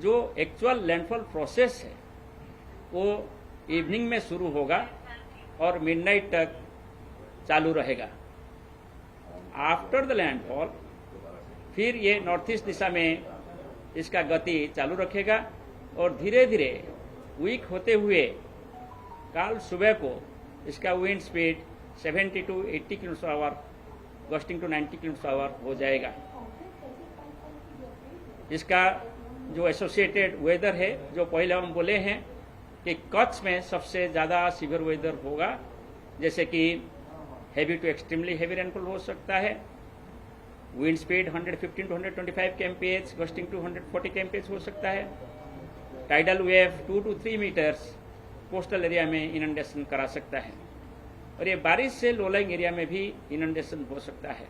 जो actual landfall process है वो इवनिंग में शुरू होगा और मिडनाइट तक चालू रहेगा। आफ्टर द लैंडफॉल फिर ये नॉर्थ ईस्ट दिशा में इसका गति चालू रखेगा और धीरे धीरे वीक होते हुए कल सुबह को इसका wind speed 70 to 80 km/h gusting to 90 km/h हो जाएगा। इसका जो एसोसिएटेड वेदर है, जो पहले हम बोले हैं कि कच्छ में सबसे ज़्यादा सीवियर वेदर होगा, जैसे कि heavy to extremely heavy rainfall हो सकता है, wind speed 115 to 125 kmph gusting to 140 kmph हो सकता है, tidal wave 2 to 3 metres coastal area में इनंडेशन करा सकता है, और ये बारिश से लो लाइंग एरिया में भी इनंडेशन हो सकता है।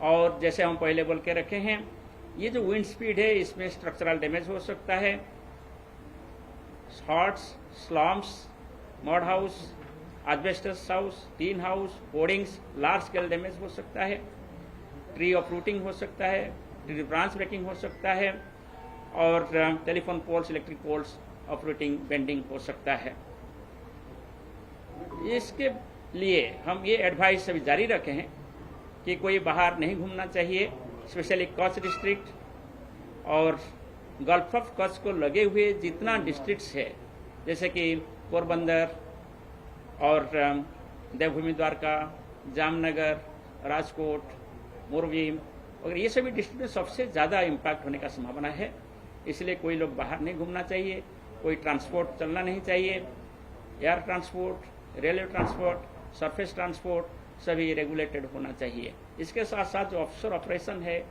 और जैसे हम पहले बोल के रखे हैं, ये जो विंड स्पीड है इसमें स्ट्रक्चरल डैमेज हो सकता है, shorts, slums, mud house, asbestos house, tin house, hoardings, large scale damage हो सकता है, ट्री अपरूटिंग हो सकता है, ट्री ब्रांच ब्रेकिंग हो सकता है, और telephone poles, electric poles uprooting, bending हो सकता है। इसके लिए हम ये एडवाइस अभी जारी रखे हैं कि कोई बाहर नहीं घूमना चाहिए, स्पेशली कच्छ डिस्ट्रिक्ट और गल्फ ऑफ कच्छ को लगे हुए जितना डिस्ट्रिक्ट्स है, जैसे कि पोरबंदर और देवभूमि द्वारका, जामनगर, राजकोट, मोरबी वगैरह, ये सभी डिस्ट्रिक्ट में सबसे ज़्यादा इम्पैक्ट होने का संभावना है। इसलिए कोई लोग बाहर नहीं घूमना चाहिए, कोई ट्रांसपोर्ट चलना नहीं चाहिए, air transport, railway transport, surface transport सभी रेगुलेटेड होना चाहिए। इसके साथ साथ जो ऑफशोर ऑपरेशन है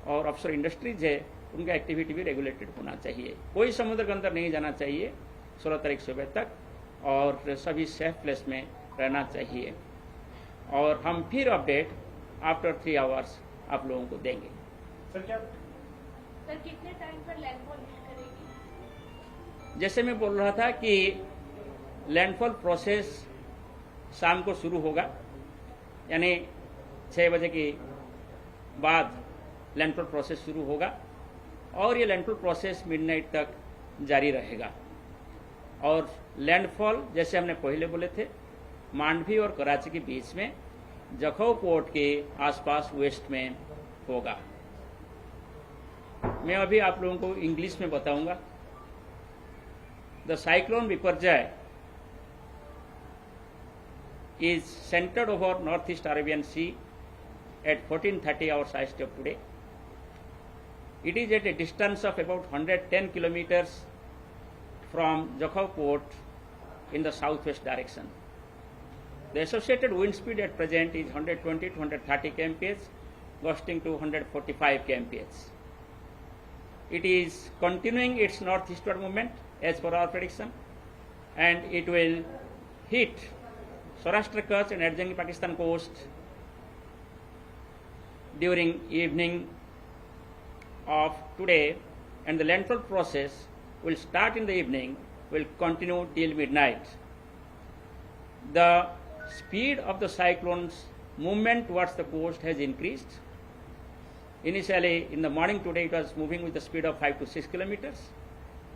और ऑफशोर इंडस्ट्रीज है उनका एक्टिविटी भी रेगुलेटेड होना चाहिए। कोई समुद्र के अंदर नहीं जाना चाहिए 16 तारीख सुबह तक, और सभी सेफ प्लेस में रहना चाहिए। और हम फिर अपडेट आफ्टर 3 आवर्स आप लोगों को देंगे। सर कितने टाइम पर लैंडफॉल हिट करेगी? जैसे मैं बोल रहा था कि लैंडफॉल प्रोसेस शाम को शुरू होगा, यानी 6 बजे के बाद लैंडफॉल प्रोसेस शुरू होगा, और ये लैंडफॉल प्रोसेस मिडनाइट तक जारी रहेगा। और लैंडफॉल जैसे हमने पहले बोले थे, मांडवी और कराची के बीच में जखौ पोर्ट के आसपास वेस्ट में होगा। मैं अभी आप लोगों को इंग्लिश में बताऊंगा। The cyclone Biparjoy is centered over northeast Arabian Sea at 14:30 hours IST of today. It is at a distance of about 110 kilometers from Jakhau port in the southwest direction. The associated wind speed at present is 120 to 130 kmph, gusting to 145 kmph. It is continuing its northeastward movement as per our prediction, and it will hit Saurashtra, Kutch and adjoining Pakistan coast during evening of today, and the landfall process will start in the evening, will continue till midnight. The speed of the cyclone's movement towards the coast has increased. Initially in the morning today it was moving with the speed of 5 to 6 kilometers.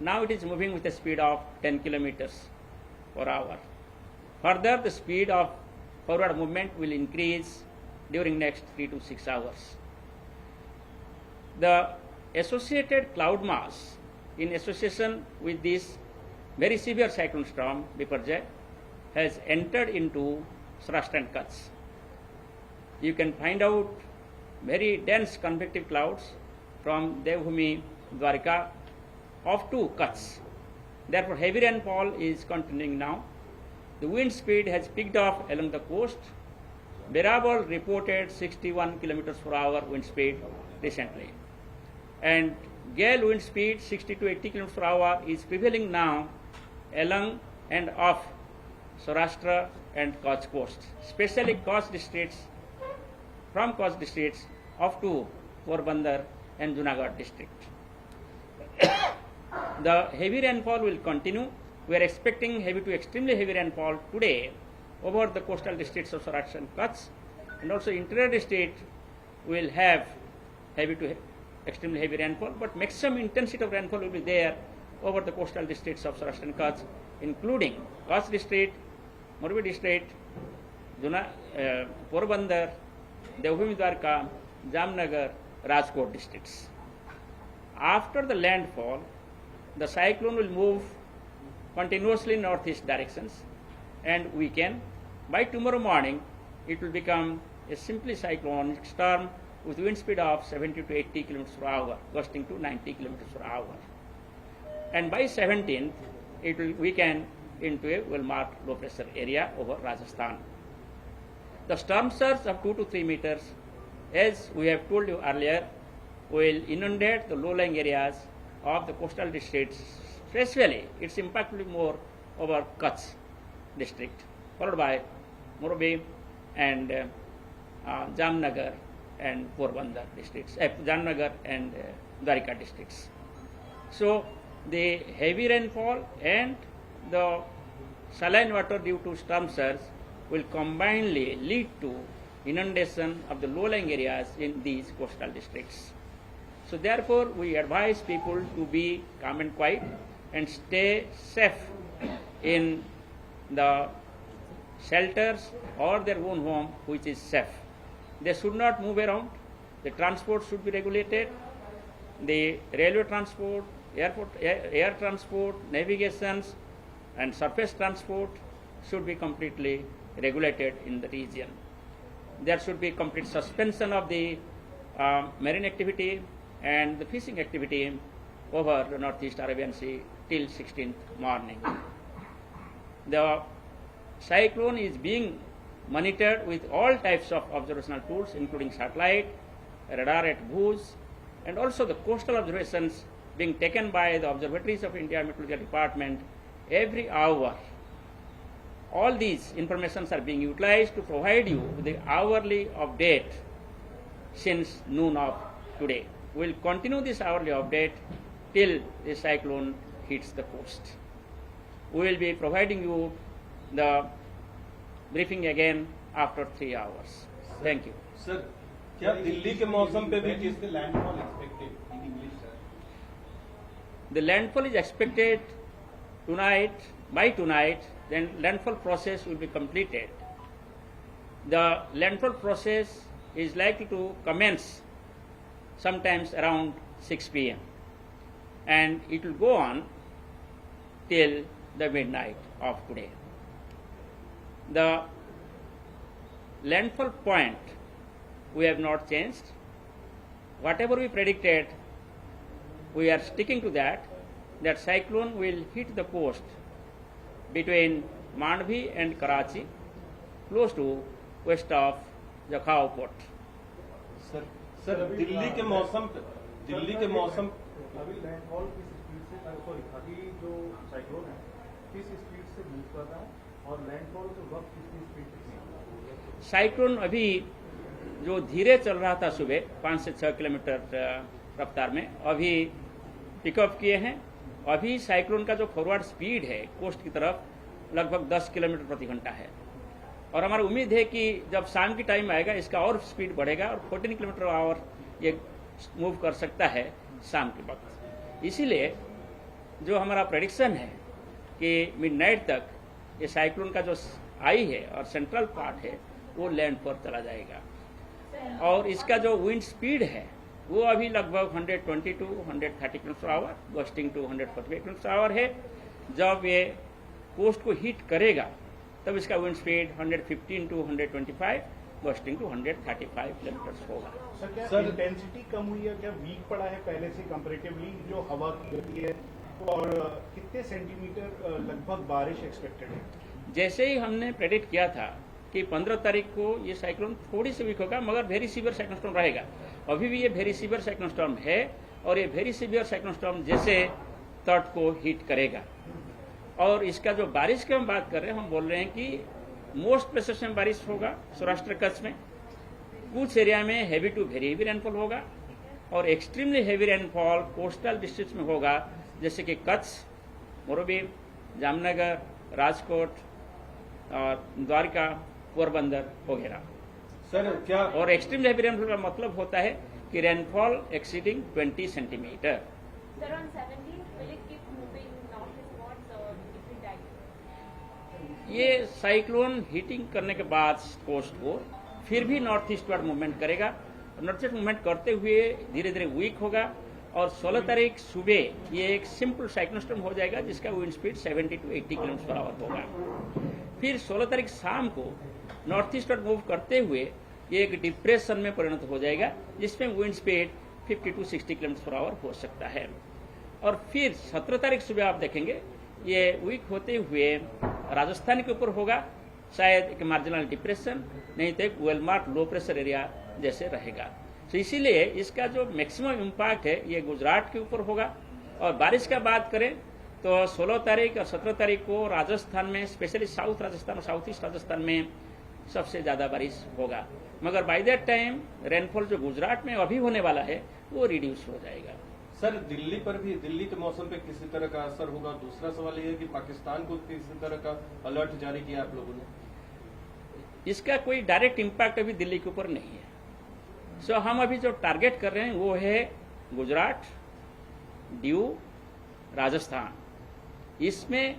Now it is moving with a speed of 10 kilometers per hour. Further, the speed of forward movement will increase during next 3 to 6 hours. The associated cloud mass in association with this very severe cyclone storm Biparjoy has entered into Saurashtra and Kutch. You can find out very dense convective clouds from Devbhoomi, Dwarka up to Kutch. Therefore, heavy rainfall is continuing now. The wind speed has picked up along the coast. Berabal reported 61 kilometers per hour wind speed recently. And gale wind speed 60 to 80 kilometers per hour is prevailing now along and off Saurashtra and Kutch coast, especially Kutch districts, from Kutch districts up to Porbandar and Junagadh district. The heavy rainfall will continue. We are expecting heavy to extremely heavy rainfall today over the coastal districts of Saurashtra and Kutch, and also interior district will have heavy to extremely heavy rainfall, but maximum intensity of rainfall will be there over the coastal districts of Saurashtra and Kutch, including Kutch district, Morbi district, Porbandar, Devbhumi Dwarka, Jamnagar, Rajkot districts. After the landfall, the cyclone will move continuously northeast directions, and by tomorrow morning, it will become a simply cyclonic storm with wind speed of 70 to 80 kilometers per hour, gusting to 90 kilometers per hour. And by 17th, it will weaken into a well-marked low pressure area over Rajasthan. The storm surge of 2 to 3 meters, as we have told you earlier, will inundate the low-lying areas of the coastal districts. Especially, its impact will be more over Kutch district, followed by Morbi and Jamnagar and Porbandar districts, Jamnagar and Dwarka districts. So, the heavy rainfall and the saline water due to storm surge will combinedly lead to inundation of the low-lying areas in these coastal districts. So therefore, we advise people to be calm and quiet and stay safe in the shelters or their own home which is safe. They should not move around. The transport should be regulated. The railway transport, air transport, navigations and surface transport should be completely regulated in the region. There should be complete suspension of the marine activity and the fishing activity over the Northeast Arabian Sea till 16th morning. The cyclone is being monitored with all types of observational tools, including satellite, radar at Bhuj, and also the coastal observations being taken by the observatories of India Meteorological Department every hour. All these informations are being utilized to provide you with the hourly update since noon of today. We will continue this hourly update till the cyclone hits the coast. We will be providing you the briefing again after 3 hours. Thank you. Sir, क्या दिल्ली के मौसम पे भी किस landfall expected in English, sir? The landfall is expected tonight. By tonight, then landfall process will be completed. The landfall process is likely to commence sometimes around 6 p.m. and it will go on till the midnight of today. The landfall point we have not changed. Whatever we predicted, we are sticking to that. That cyclone will hit the coast between Mandvi and Karachi, close to west of Jakhau port. Sir Delhi के मौसम अभी landfall किस speed से अभी जो cyclone है किस speed से मूव कर रहा है और लैंडफॉल के वक्त कितनी स्पीड से? साइक्लोन अभी जो धीरे चल रहा था सुबह 5 से 6 किलोमीटर रफ्तार में, अभी पिकअप किए हैं. अभी साइक्लोन का जो फॉरवर्ड स्पीड है कोस्ट की तरफ लगभग 10 किलोमीटर प्रति घंटा है और हमारी उम्मीद है कि जब शाम की टाइम आएगा इसका और स्पीड बढ़ेगा और 14 किलोमीटर आवर ये मूव कर सकता है शाम के वक्त. इसीलिए जो हमारा प्रेडिक्शन है कि मिडनाइट तक ये साइक्लोन का जो आई है और सेंट्रल पार्ट है वो लैंड पर चला जाएगा और इसका जो विंड स्पीड है वो अभी लगभग 120 to 130 kilometre hour, gusting to 148 kilometre hour है. जब ये कोस्ट को हिट करेगा तब इसका wind speed 115 to 125, gusting to 135 kilometre होगा. सर इंटेंसिटी कम हुई है क्या, वीक पड़ा है पहले से कंपैरेटिवली जो हवा की गति है, और कितने सेंटीमीटर लगभग बारिश एक्सपेक्टेड है? जैसे ही हमने प्रेडिक्ट किया था कि 15 तारीख को ये साइक्लोन थोड़ी सी वीक होगा मगर वेरी सीवियर साइक्लोन स्टॉर्म रहेगा. अभी भी ये वेरी सीवियर साइक्लोन स्टॉर्म है और ये वेरी सीवियर साइक्लोन स्टॉर्म जैसे तट को हिट करेगा. और इसका जो बारिश की हम बात कर रहे हैं, हम बोल रहे हैं कि मोस्ट प्लेसेस में बारिश होगा. सौराष्ट्र कच्छ में कुछ एरिया में heavy to very heavy rainfall होगा और extremely heavy rainfall coastal district में होगा, जैसे कि कच्छ, मोरबी, जामनगर, राजकोट और द्वारका, पोरबंदर वगैरह. सर क्या और एक्सट्रीम हैवी रेनफॉल का मतलब होता है कि rainfall exceeding 20 centimetre. Sir, on 17th, will it keep moving northwestwards or different direction? ये साइक्लोन हिटिंग करने के बाद कोस्ट को फिर भी नॉर्थ ईस्टवर्ड मूवमेंट करेगा। नॉर्थ ईस्ट मूवमेंट करते हुए धीरे धीरे वीक होगा और 16 तारीख सुबह ये एक सिंपल साइक्लोन स्टॉर्म हो जाएगा जिसका wind speed 70 to 80 kilometre per hour होगा। फिर 16 तारीख शाम को नॉर्थ ईस्टवर्ड मूव करते हुए ये एक डिप्रेशन में परिणत हो जाएगा जिसमें wind speed 50 to 60 kilometre per hour हो सकता है। और फिर 17 तारीख सुबह आप देखेंगे ये वीक होते हुए राजस्थान के ऊपर होगा, शायद एक मार्जिनल डिप्रेशन, नहीं तो एक well mark low pressure area जैसे रहेगा। तो इसीलिए इसका जो मैक्सिमम इम्पैक्ट है ये गुजरात के ऊपर होगा। और बारिश का बात करें तो 16 तारीख और 17 तारीख को राजस्थान में, स्पेशली साउथ राजस्थान और साउथ ईस्ट राजस्थान में सबसे ज्यादा बारिश होगा। मगर बाय दैट टाइम रेनफॉल जो गुजरात में अभी होने वाला है वो रिड्यूस हो जाएगा। सर दिल्ली पर भी, दिल्ली के मौसम पे किसी तरह का असर होगा? दूसरा सवाल ये है कि पाकिस्तान को किसी तरह का अलर्ट जारी किया आप लोगों ने? इसका कोई डायरेक्ट इम्पैक्ट अभी दिल्ली के ऊपर नहीं है। सो हम अभी जो टारगेट कर रहे हैं वो है गुजरात, दीव, राजस्थान। इसमें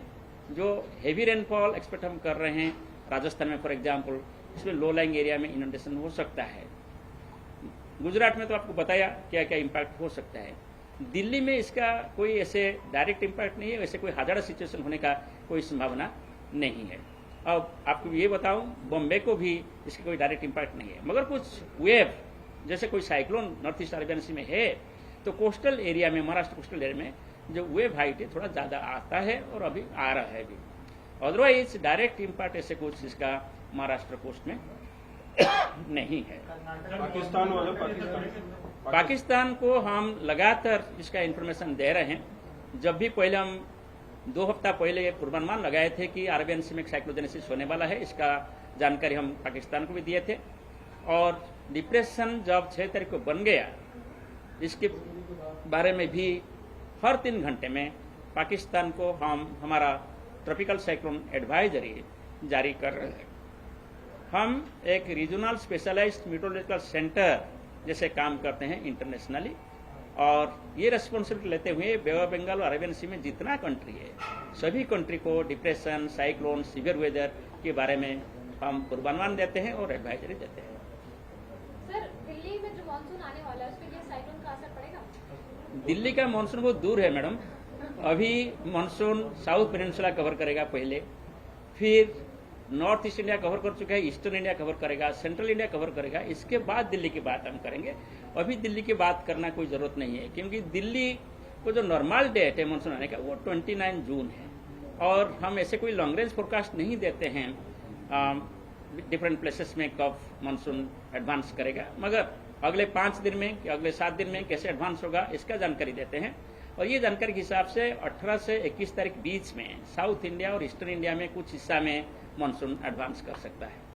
जो हेवी रेनफॉल एक्सपेक्ट हम कर रहे हैं राजस्थान में फॉर एग्जांपल, इसमें लो लाइंग एरिया में इनंडेशन हो सकता है। गुजरात में तो आपको बताया क्या क्या इम्पैक्ट हो सकता है। दिल्ली में इसका कोई ऐसे डायरेक्ट इम्पैक्ट नहीं है, वैसे कोई हाजार्डस सिचुएशन होने का कोई संभावना नहीं है। अब आपको ये बताऊं, बॉम्बे को भी इसका कोई डायरेक्ट इम्पैक्ट नहीं है, मगर कुछ वेव जैसे कोई साइक्लोन नॉर्थ ईस्ट अरेबियन सी में है तो कोस्टल एरिया में, महाराष्ट्र कोस्टल एरिया में जो वेव हाइट है थोड़ा ज्यादा आता है और अभी आ रहा है भी। अदरवाइज डायरेक्ट इम्पैक्ट ऐसे कुछ इसका महाराष्ट्र कोस्ट में नहीं है। पाकिस्तान वाले पाकिस्तान को हम लगातार इसका इंफॉर्मेशन दे रहे हैं। जब भी पहले हम 2 हफ्ता पहले पूर्वानुमान लगाए थे कि अरेबियन सी में साइक्लोजेनेसिस होने वाला है, इसका जानकारी हम पाकिस्तान को भी दिए थे। और डिप्रेशन जब 6 तारीख को बन गया, इसके बारे में भी हर 3 घंटे में पाकिस्तान को हम हमारा ट्रॉपिकल साइक्लोन एडवाइजरी जारी कर रहे हैं। हम एक रीजनल स्पेशलाइज्ड मीटरोलॉजिकल सेंटर जैसे काम करते हैं इंटरनेशनली, और ये रेस्पॉन्सिबिलिटी लेते हुए बे ऑफ बंगाल और अरेबियन सी में जितना कंट्री है सभी कंट्री को डिप्रेशन, साइक्लोन, सीवियर वेदर के बारे में हम पूर्वानुमान देते हैं और एडवाइजरी देते हैं। सर, दिल्ली में जो मानसून आने वाला है उस पर ये साइक्लोन का असर पड़ेगा? दिल्ली का मानसून बहुत दूर है मैडम। अभी मानसून साउथ पेनिनसुला कवर करेगा पहले, फिर नॉर्थ ईस्ट इंडिया कवर कर चुका है, ईस्टर्न इंडिया कवर करेगा, सेंट्रल इंडिया कवर करेगा, इसके बाद दिल्ली की बात हम करेंगे। अभी दिल्ली की बात करना कोई जरूरत नहीं है, क्योंकि दिल्ली को जो नॉर्मल डेट है मानसून आने का वो 29 जून है। और हम ऐसे कोई लॉन्ग रेंज फोरकास्ट नहीं देते हैं डिफरेंट प्लेसेस में कब मानसून एडवांस करेगा, मगर अगले 5 दिन में कि अगले 7 दिन में कैसे एडवांस होगा इसका जानकारी देते हैं। और ये जानकारी के हिसाब से 18 से 21 तारीख बीच में साउथ इंडिया और ईस्टर्न इंडिया में कुछ हिस्सा में मानसून एडवांस कर सकता है।